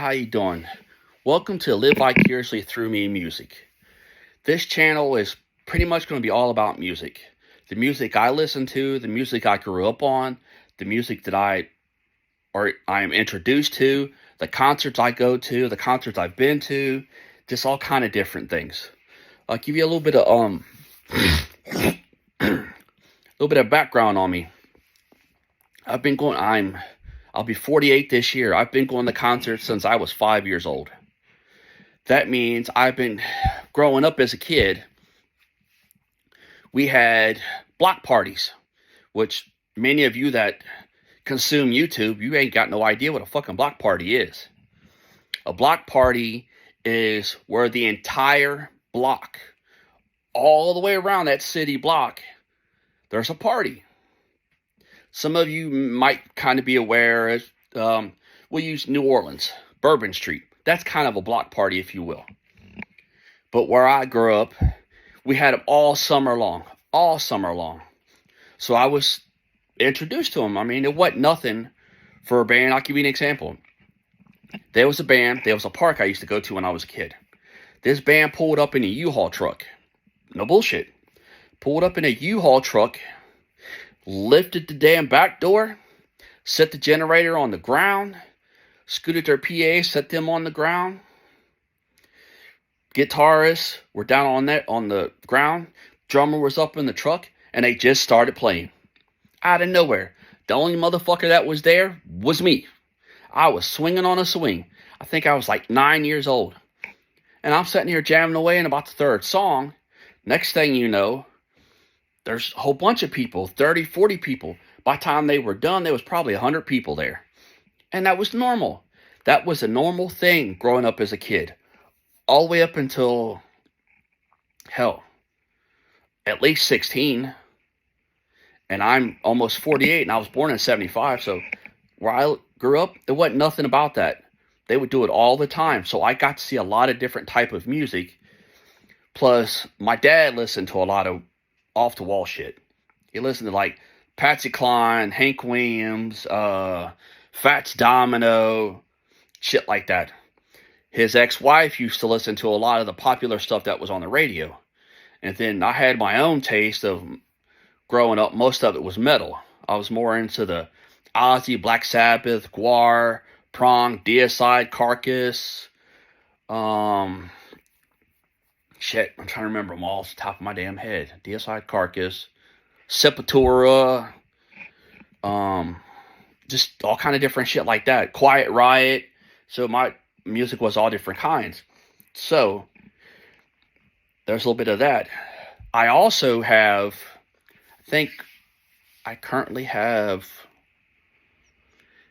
how you doing? Welcome to Live Vicariously Through Me Music. This channel is pretty much going to be all about music. The music I listen to, the music I grew up on, the music that I am introduced to, the concerts I go to, the concerts I've been to, just all kind of different things. I'll give you a little bit of background on me. I'll be 48 this year. I've been going to concerts since I was 5 years old. That means I've been growing up as a kid. We had block parties, which many of you that consume YouTube, you ain't got no idea what a fucking block party is. A block party is where the entire block, all the way around that city block, there's a party. Some of you might kind of be aware as we'll use New Orleans, Bourbon Street. That's kind of a block party, if you will. But where I grew up, we had them all summer long. So I was introduced to them. I mean, it wasn't nothing for a band. I'll give you an example. There was a park I used to go to when I was a kid. This band pulled up in a U-Haul truck. No bullshit. Pulled up in a U-Haul truck, lifted the damn back door, set the generator on the ground, scooted their PA, set them on the ground. Guitarists were down on the ground. Drummer was up in the truck, and they just started playing. Out of nowhere. The only motherfucker that was there was me. I was swinging on a swing. I think I was like 9 years old. And I'm sitting here jamming away in about the third song. Next thing you know, there's a whole bunch of people, 30, 40 people. By the time they were done, there was probably 100 people there. And that was normal. That was a normal thing growing up as a kid. All the way up until, hell, at least 16. And I'm almost 48, and I was born in 75. So where I grew up, there wasn't nothing about that. They would do it all the time. So I got to see a lot of different type of music. Plus, my dad listened to a lot of off-the-wall shit. He listened to like Patsy Cline, Hank Williams, Fats Domino, shit like that. His ex-wife used to listen to a lot of the popular stuff that was on the radio. And then I had my own taste of growing up. Most of it was metal. I was more into the Ozzy, Black Sabbath, Gwar, Prong, Deicide, Carcass. Shit, I'm trying to remember them all off the top of my damn head. Deicide, Carcass, Sepultura, just all kind of different shit like that. Quiet Riot. So my music was all different kinds. So there's a little bit of that. I also have, I think I currently have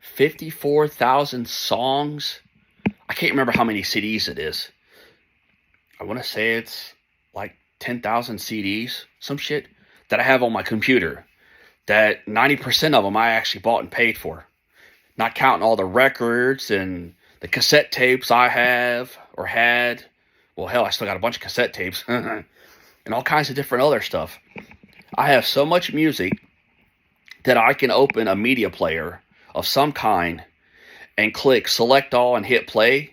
54,000 songs. I can't remember how many CDs it is. I want to say it's like 10,000 CDs, some shit, that I have on my computer. That 90% of them I actually bought and paid for. Not counting all the records and the cassette tapes I have or had. Well, hell, I still got a bunch of cassette tapes. And all kinds of different other stuff. I have so much music that I can open a media player of some kind and click select all and hit play.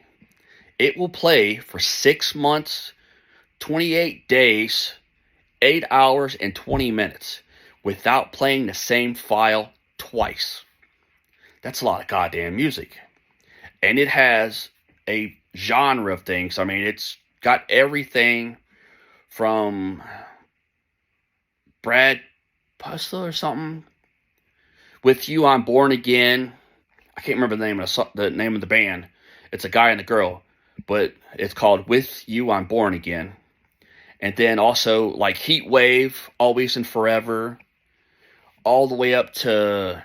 It will play for 6 months, 28 days, 8 hours, and 20 minutes without playing the same file twice. That's a lot of goddamn music. And it has a genre of things. I mean, it's got everything from Brad Puzzler or something. With You, I'm Born Again. I can't remember the name of the band. It's a guy and a girl. But it's called With You, I'm Born Again. And then also like Heat Wave, Always and Forever. All the way up to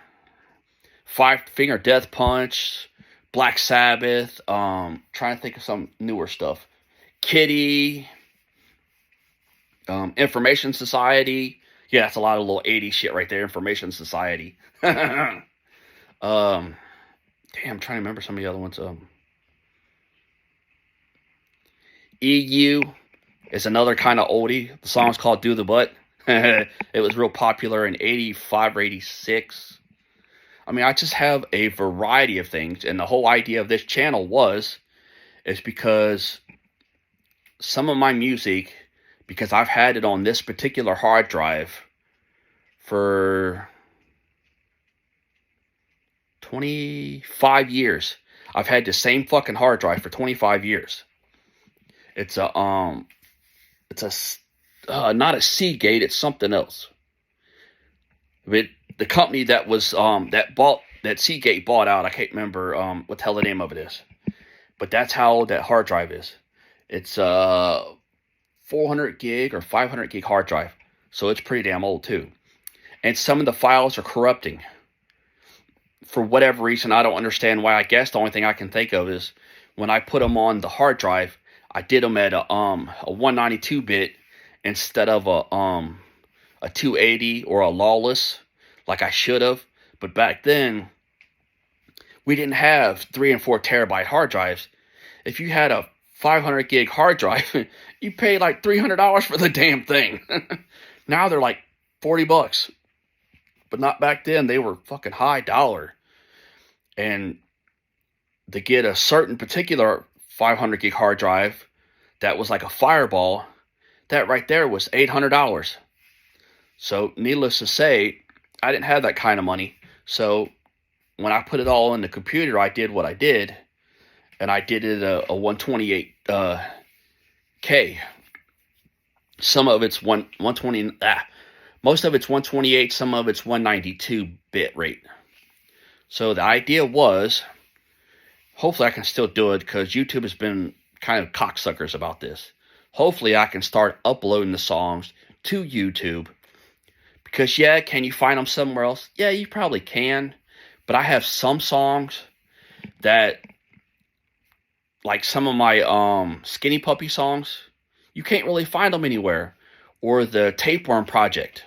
Five Finger Death Punch, Black Sabbath. Trying to think of some newer stuff. Kitty. Information Society. Yeah, that's a lot of little 80s shit right there. Information Society. Damn, I'm trying to remember some of the other ones. EU is another kind of oldie. The song's called Do the Butt. It was real popular in 85 or 86. I mean, I just have a variety of things, and the whole idea of this channel is because some of my music, because I've had it on this particular hard drive for 25 years. I've had the same fucking hard drive for 25 years. It's a not a Seagate, it's something else. But the company that was that Seagate bought out, I can't remember what the hell the name of it is. But that's how that hard drive is. It's a 400 gig or 500 gig hard drive. So it's pretty damn old too. And some of the files are corrupting. For whatever reason, I don't understand why. I guess the only thing I can think of is when I put them on the hard drive, I did them at a 192-bit instead of a 280 or a lawless like I should have. But back then, we didn't have 3 and 4 terabyte hard drives. If you had a 500 gig hard drive, you pay like $300 for the damn thing. Now they're like $40. But not back then. They were fucking high dollar. And to get a certain particular 500 gig hard drive that was like a Fireball, that right there was $800. So needless to say, I didn't have that kind of money. So when I put it all in the computer, I did what I did. And I did it a 128 K. Some of it's 120. Most of it's 128. Some of it's 192 bit rate. So the idea was, hopefully I can still do it because YouTube has been kind of cocksuckers about this. Hopefully I can start uploading the songs to YouTube. Because yeah, can you find them somewhere else? Yeah, you probably can. But I have some songs that, like some of my Skinny Puppy songs, you can't really find them anywhere. Or the Tapeworm Project.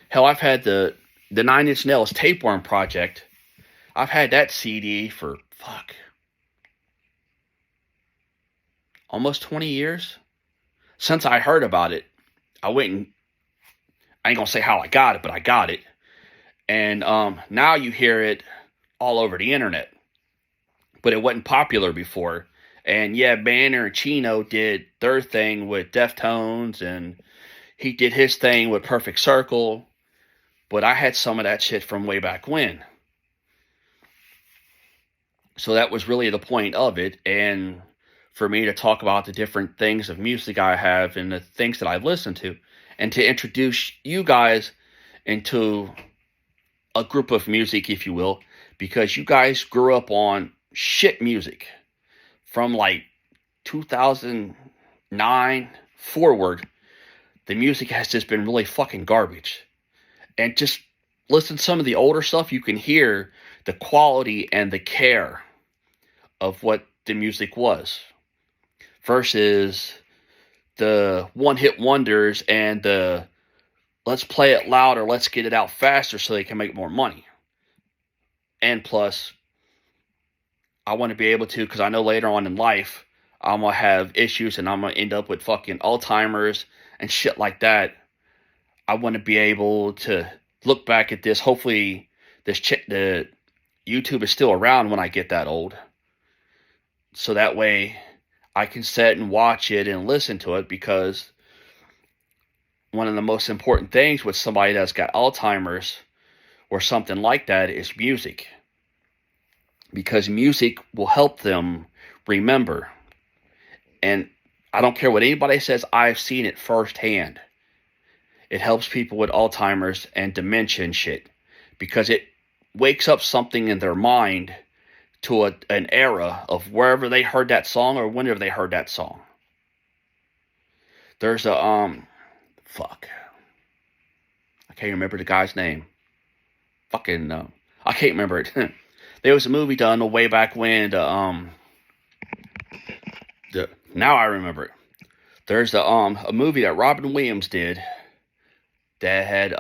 Hell, I've had the 9 Inch Nails Tapeworm Project. I've had that CD for, almost 20 years. Since I heard about it, I went and, I ain't gonna say how I got it, but I got it. And now you hear it all over the internet. But it wasn't popular before. And yeah, Banner and Chino did their thing with Deftones, and he did his thing with Perfect Circle. But I had some of that shit from way back when. So that was really the point of it. And for me to talk about the different things of music I have and the things that I've listened to. And to introduce you guys into a group of music, if you will. Because you guys grew up on shit music. From like 2009 forward. The music has just been really fucking garbage. And just listen to some of the older stuff, you can hear the quality and the care of what the music was. Versus the one-hit wonders and the let's play it louder, let's get it out faster so they can make more money. And plus, I want to be able to, because I know later on in life, I'm going to have issues and I'm going to end up with fucking Alzheimer's and shit like that. I want to be able to look back at this. Hopefully, the YouTube is still around when I get that old. So that way, I can sit and watch it and listen to it, because one of the most important things with somebody that's got Alzheimer's or something like that is music. Because music will help them remember. And I don't care what anybody says, I've seen it firsthand. It helps people with Alzheimer's and dementia and shit. Because it wakes up something in their mind to an era of wherever they heard that song or whenever they heard that song. There's a, I can't remember the guy's name. I can't remember it. There was a movie done way back when, now I remember it. There's a movie that Robin Williams did that had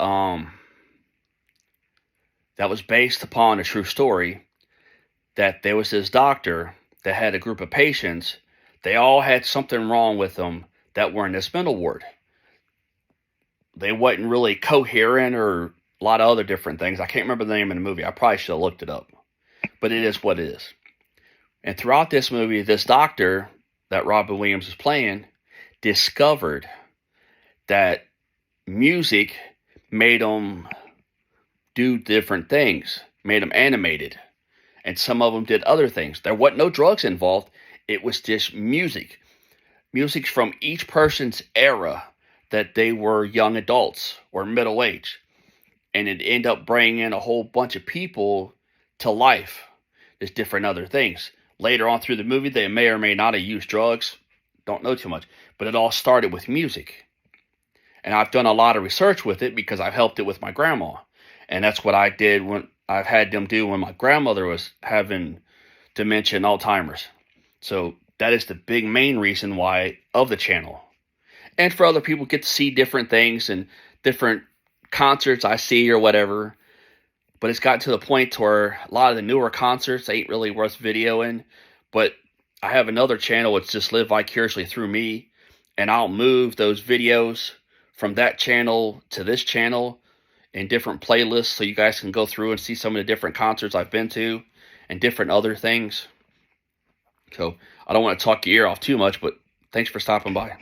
that was based upon a true story. That there was this doctor that had a group of patients. They all had something wrong with them that were in this mental ward. They wasn't really coherent or a lot of other different things. I can't remember the name of the movie. I probably should have looked it up. But it is what it is. And throughout this movie, this doctor that Robin Williams is playing discovered that music made them do different things, made them animated. And some of them did other things. There wasn't no drugs involved. It was just music. Music from each person's era that they were young adults or middle age. And it ended up bringing a whole bunch of people to life. There's different other things. Later on through the movie, they may or may not have used drugs. Don't know too much. But it all started with music. And I've done a lot of research with it because I've helped it with my grandma. And that's what I did when I've had them do when my grandmother was having dementia and Alzheimer's. So that is the big main reason why of the channel. And for other people get to see different things and different concerts I see or whatever. But it's gotten to the point where a lot of the newer concerts ain't really worth videoing. But I have another channel which just live vicariously through me. And I'll move those videos from that channel to this channel in different playlists so you guys can go through and see some of the different concerts I've been to and different other things. So I don't want to talk your ear off too much, but thanks for stopping by.